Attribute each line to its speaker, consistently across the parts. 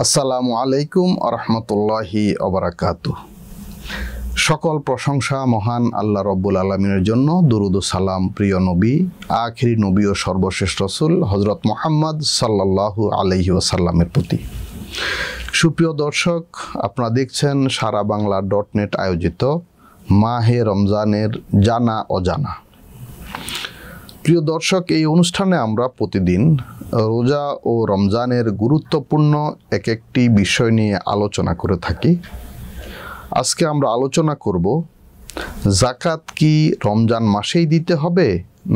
Speaker 1: আসসালামু আলাইকুম আরহামতুল্লাহি ওবারাকাতুহ। সকল প্রশংসা মহান আল্লাহ রব্বুল আলমিনের জন্য। দুরুদ ও সালাম প্রিয় নবী, আখিরি নবী ও সর্বশেষ রসুল হজরত মুহাম্মদ সাল্লাল্লাহু আলাইহি ওয়াসাল্লামের প্রতি। সুপ্রিয় দর্শক, আপনারা দেখছেন সারা বাংলা .net আয়োজিত মাহে রমজানের জানা অজানা। প্রিয় দর্শক, এই অনুষ্ঠানে আমরা প্রতিদিন রোজা ও রমজানের গুরুত্বপূর্ণ এক একটি বিষয় নিয়ে আলোচনা করে থাকি। আজকে আমরা আলোচনা করব, যাকাত কি রমজান মাসেই দিতে হবে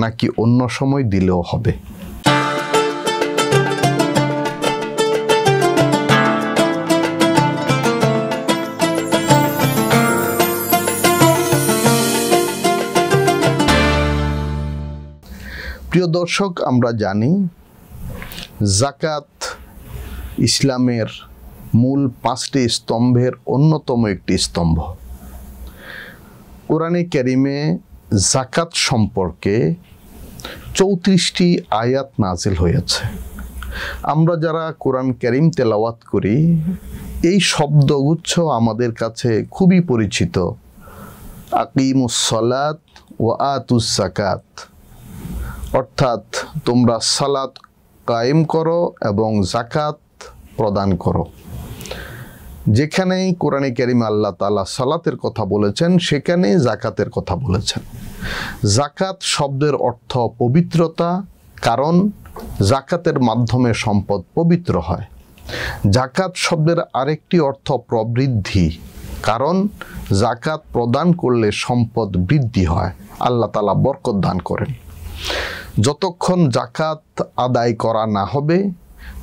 Speaker 1: নাকি অন্য সময় দিলেও হবে। প্রিয় দর্শক, আমরা জানি যাকাত ইসলামের মূল 5টি স্তম্ভের অন্যতম একটি স্তম্ভ। কোরআনে কারিমে যাকাত সম্পর্কে 34টি আয়াত নাজিল হয়েছে। আমরা যারা কোরআন কারিম তেলাওয়াত করি, এই শব্দগুচ্ছ আমাদের কাছে খুবই পরিচিত। আকিমুস সালাত ওয়া আতুস যাকাত, অর্থাৎ তোমরা সালাত কায়েম করো এবং যাকাত প্রদান করো। যেখানেই কোরআনে কারিমে আল্লাহ তাআলা সালাতের কথা বলেছেন, সেখানেই যাকাতের কথা বলেছেন। যাকাত শব্দের অর্থ পবিত্রতা, কারণ যাকাতের মাধ্যমে সম্পদ পবিত্র হয়। যাকাত শব্দের আরেকটি অর্থ প্রবৃদ্ধি, কারণ যাকাত প্রদান করলে সম্পদ বৃদ্ধি হয়, আল্লাহ তাআলা বরকত দান করেন। যতক্ষণ যাকাত আদায় করা না হবে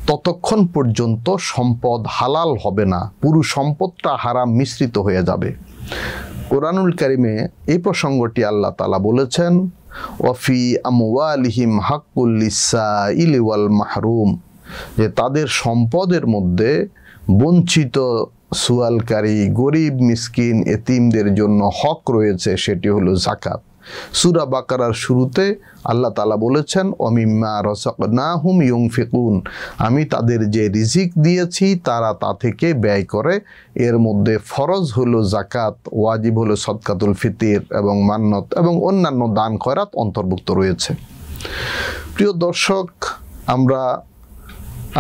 Speaker 1: ততক্ষণ পর্যন্ত সম্পদ হালাল হবে না, পুরো সম্পদটা হারাম মিশ্রিত হয়ে যাবে। কোরআনুল কারিমে এই প্রসঙ্গটি আল্লাহ তাআলা বলেছেন, ওয়াফি আমওয়ালিহিম হাক্কুল লিসাইলি ওয়াল মাহরুম, যে তাদের সম্পদের মধ্যে বঞ্চিত, সুয়ালকারী, গরিব, মিসকিন, এতিমদের জন্য হক রয়েছে, সেটি হলো যাকাত। সূরা বাকারার শুরুতে আল্লাহ তাআলা বলেছেন, ওয়ামিম্মা রাযাকনাহুম ইউনফিকুন, আমি তাদের যে রিজিক দিয়েছি তারা তা থেকে ব্যয় করে। এর মধ্যে ফরজ হলো যাকাত, ওয়াজিব হলো সদকাতুল ফিতর এবং মান্নত এবং অন্যান্য দান খয়রাত অন্তর্ভুক্ত রয়েছে। প্রিয় দর্শক, আমরা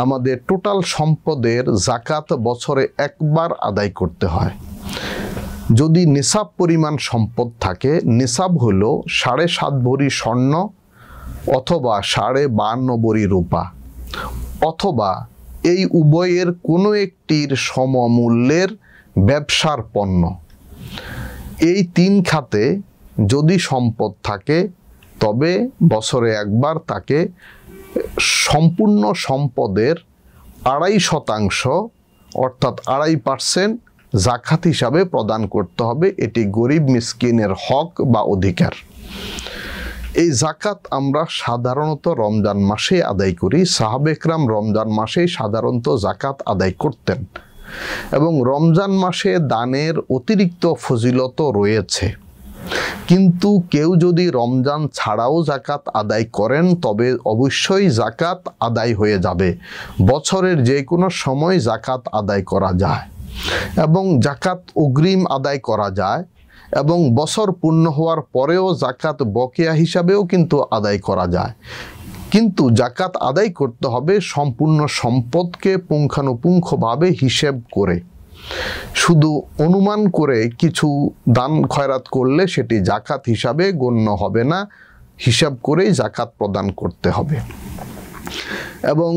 Speaker 1: আমাদের টোটাল সম্পদের যাকাত বছরে একবার আদায় করতে হয়। যদি নিসাব পরিমাণ সম্পদ থাকে, নিসাব হলো 7.5 ভরি স্বর্ণ অথবা 52.5 ভরি রূপা, অথবা এই উভয়ের কোনো একটির সমমূল্যের ব্যবসার পণ্য। এই 3 খাতে যদি সম্পদ থাকে, তবে বছরে একবার তাকে সম্পূর্ণ সম্পদের 2.5% অর্থাৎ 2.5% যাকাত হিসাবে প্রদান করতে হবে। এটি গরিব মিসকিনের হক বা অধিকার। এই যাকাত আমরা সাধারণত রমজান মাসে আদায় করি। সাহাবা একরাম রমজান মাসেই সাধারণত যাকাত আদায় করতেন, এবং রমজান মাসে দানের অতিরিক্ত ফজিলত রয়েছে। কিন্তু কেউ যদি রমজান ছাড়াও যাকাত আদায় করেন, তবে অবশ্যই যাকাত আদায় হয়ে যাবে। বছরের যে কোনো সময় যাকাত আদায় করা যায়, এবং যাকাত অগ্রিম আদায় করা যায়, এবং বছর পূর্ণ হওয়ার পরেও যাকাত বকেয়া হিসাবেও কিন্তু আদায় করা যায়। কিন্তু যাকাত আদায় করতে হবে সম্পূর্ণ সম্পদকে পুঙ্খানুপুঙ্খভাবে হিসেব করে। শুধু অনুমান করে কিছু দান খয়রাত করলে সেটি যাকাত হিসাবে গণ্য হবে না, হিসাব করেই যাকাত প্রদান করতে হবে। এবং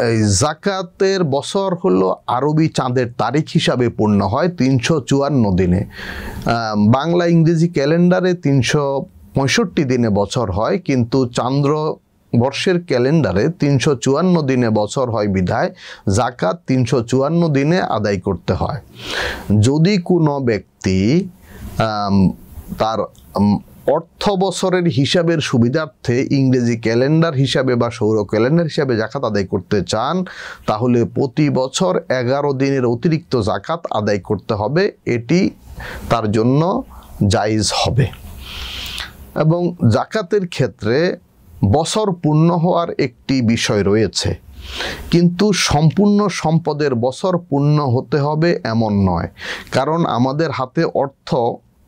Speaker 1: এই যাকাতের বছর হলো আরবি চাঁদের তারিখ হিসাবে পূর্ণ হয় 354 দিনে। বাংলা ইংরেজি ক্যালেন্ডারে 365 দিনে বছর হয়, কিন্তু চান্দ্র বর্ষের ক্যালেন্ডারে 354 দিনে বছর হয় বিধায় যাকাত 354 দিনে আদায় করতে হয়। যদি কোনো ব্যক্তি তার অর্থ বছরের হিসাবের সুবিধার্থে ইংরেজি ক্যালেন্ডার হিসাবে বা সৌর ক্যালেন্ডার হিসাবে যাকাত আদায় করতে চান, তাহলে প্রতি বছর 11 দিনের অতিরিক্ত যাকাত আদায় করতে হবে। এটি তার জন্য জায়েজ হবে। এবং যাকাতের ক্ষেত্রে বছর পূর্ণ হওয়ার একটি বিষয় রয়েছে। কিন্তু সম্পূর্ণ সম্পদের বছর পূর্ণ হতে হবে এমন নয়, কারণ আমাদের হাতে অর্থ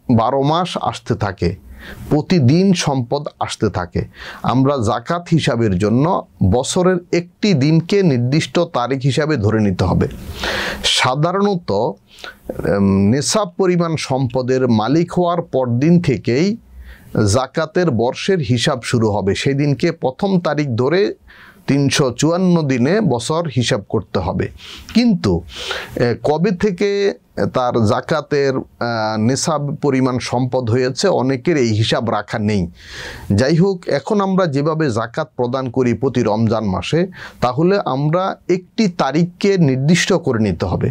Speaker 1: 12 মাস আসতে থাকে, প্রতিদিন সম্পদ আসতে থাকে। আমরা জাকাত হিসাবের জন্য বছরের একটি দিনকে নির্দিষ্ট তারিখ হিসাবে ধরে নিতে হবে। সাধারণত নিসাব পরিমাণ সম্পদের মালিক হওয়ার পরদিন থেকেই জাকাতের বর্ষের হিসাব শুরু হবে। সেই দিনকে প্রথম তারিখ ধরে 354 দিনে বছর হিসাব করতে হবে। কিন্তু কবে থেকে তার জাকাতের নিসাব পরিমাণ সম্পদ হয়েছে অনেকের এই হিসাব রাখা নেই। যাই হোক, এখন আমরা যেভাবে জাকাত প্রদান করি প্রতি রমজান মাসে, তাহলে আমরা একটি তারিখকে নির্দিষ্ট করে নিতে হবে।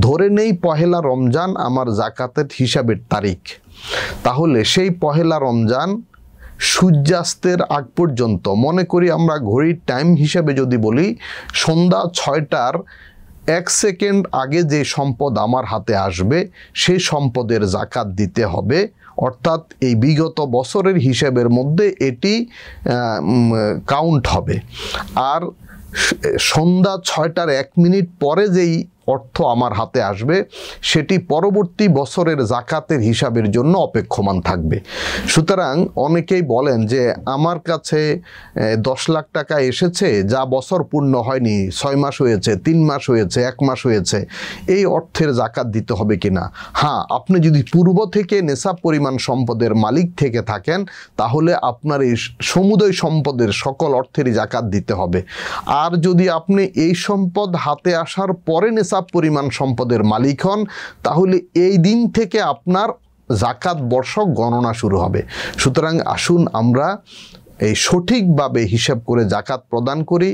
Speaker 1: ধরে নেই পহেলা রমজান আমার জাকাতের হিসাবের তারিখ, তাহলে সেই পহেলা রমজান সূর্যাস্তের আগ পর্যন্ত, মনে করি আমরা ঘড়ির টাইম হিসাবে যদি বলি, সন্ধ্যা 6টার 1 সেকেন্ড আগে যে সম্পদ আমার হাতে আসবে সেই সম্পদের জাকাত দিতে হবে। অর্থাৎ এই বিগত বছরের হিসাবের মধ্যে এটি কাউন্ট হবে। আর সন্ধ্যা 6টার 1 মিনিট পরে যেই অর্থ আমার হাতে আসবে সেটি পরবর্তী বছরের জাকাতের হিসাবের জন্য অপেক্ষমান থাকবে। সুতরাং অনেকেই বলেন যে আমার কাছে 10 লাখ টাকা এসেছে, যা বছর পূর্ণ হয়নি, 6 মাস হয়েছে, 3 মাস হয়েছে, 1 মাস হয়েছে, এই অর্থের জাকাত দিতে হবে কিনা? হ্যাঁ, আপনি যদি পূর্ব থেকে নেশাব পরিমাণ সম্পদের মালিক থেকে থাকেন, তাহলে আপনার এই সমুদয় সম্পদের সকল অর্থেরই জাকাত দিতে হবে। আর যদি আপনি এই সম্পদ হাতে আসার পরে পরিমাণ সম্পদের মালিক হন, তাহলে এই দিন থেকে আপনার জাকাত বর্ষ গণনা শুরু হবে। সুতরাং আসুন আমরা এই সঠিকভাবে হিসাব করে জাকাত প্রদান করি।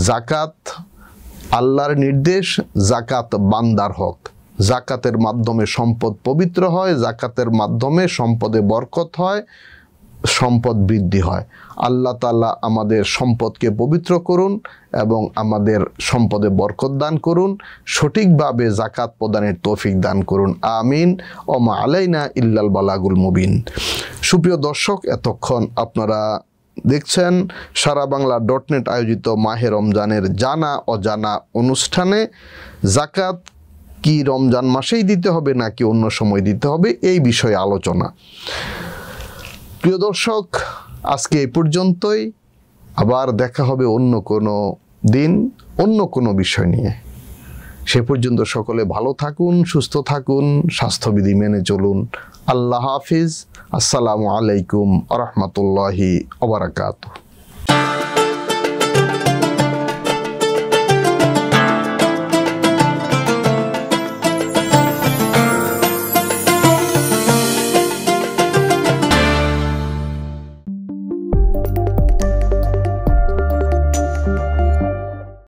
Speaker 1: জাকাত আল্লাহর নির্দেশ, জাকাত বান্দার হক। জাকাতের মাধ্যমে সম্পদ পবিত্র হয়, জাকাতের মাধ্যমে সম্পদে বরকত হয়, সম্পদ বৃদ্ধি হয়। আল্লাহ তাআলা আমাদের সম্পদকে পবিত্র করুন এবং আমাদের সম্পদে বরকত দান করুন। সঠিকভাবে জাকাত প্রদানের তৌফিক দান করুন। আমিন। ওমা আলাইনা ইল্লাল বালাগুল মুবিন। সুপ্রিয় দর্শক, এতক্ষণ আপনারা দেখছেন সারা বাংলা .net আয়োজিত মাহে রমজানের জানা অজানা অনুষ্ঠানে জাকাত কি রমজান মাসেই দিতে হবে নাকি অন্য সময় দিতে হবে, এই বিষয়ে আলোচনা। প্রিয় দর্শক, আজকে এই পর্যন্তই। আবার দেখা হবে অন্য কোনো দিন অন্য কোনো বিষয় নিয়ে। সে পর্যন্ত সকলে ভালো থাকুন, সুস্থ থাকুন, স্বাস্থ্যবিধি মেনে চলুন। আল্লাহ হাফিজ। আসসালামু আলাইকুম ওয়া রাহমাতুল্লাহি ওয়া বারাকাতুহু।